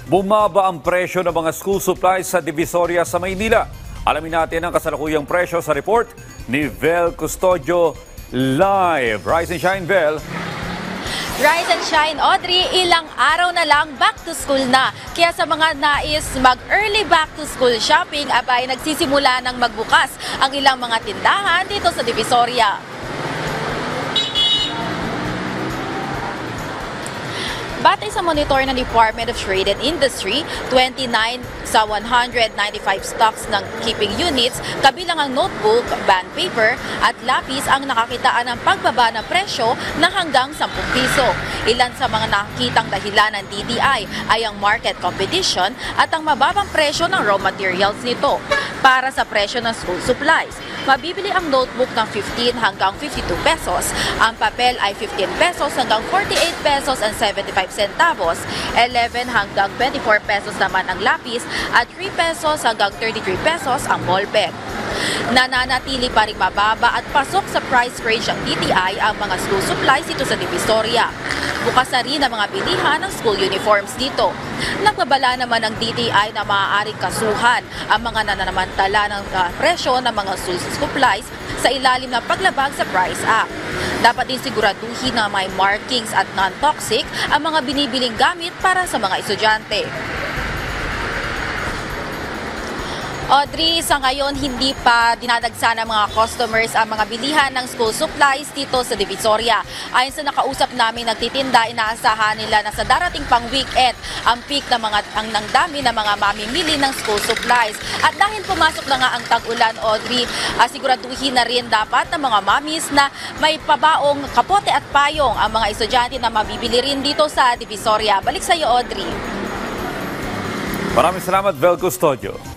Bumaba ang presyo ng mga school supplies sa Divisoria sa Maynila. Alamin natin ang kasalukuyang presyo sa report ni Vel Custodio live. Rise and shine, Vel. Rise and shine, Audrey, ilang araw na lang back to school na. Kaya sa mga nais mag-early back to school shopping, abay nagsisimula ng magbukas ang ilang mga tindahan dito sa Divisoria. Batay sa monitor ng Department of Trade and Industry, 29 sa 195 stocks ng keeping units, kabilang ang notebook, bond paper at lapis ang nakakitaan ng pagbaba ng presyo na hanggang 10 piso. Ilan sa mga nakikitang dahilan ng DTI ay ang market competition at ang mababang presyo ng raw materials nito. Para sa presyo ng school supplies, mabibili ang notebook ng 15 hanggang 52 pesos, ang papel ay 15 pesos hanggang 48 pesos and 75 centavos, 11 hanggang 24 pesos naman ang lapis at 3 pesos hanggang 33 pesos ang ballpen. Nananatili pa rin mababa at pasok sa price range ng DTI ang mga school supplies dito sa Divisoria. Bukas na rin ang mga bilihan ng school uniforms dito. Nagbabala naman ng DTI na maaaring kasuhan ang mga nananamantala ng presyo ng mga school supplies sa ilalim ng paglabag sa Price Act. Dapat din siguraduhin na may markings at non-toxic ang mga binibiling gamit para sa mga estudyante. Audrey, sa ngayon hindi pa dinadagsa ng mga customers ang mga bilihan ng school supplies dito sa Divisoria. Ayon sa nakausap namin nagtitinda, inaasahan nila na sa darating pang weekend ang peak ng ng dami ng mga mamimili ng school supplies. At dahil pumasok na nga ang tag-ulan, Audrey, siguraduhin na rin dapat ng mga mamis na may pabaong kapote at payong ang mga estudyante na mabibili rin dito sa Divisoria. Balik sa iyo, Audrey. Maraming salamat, Vel Custodio.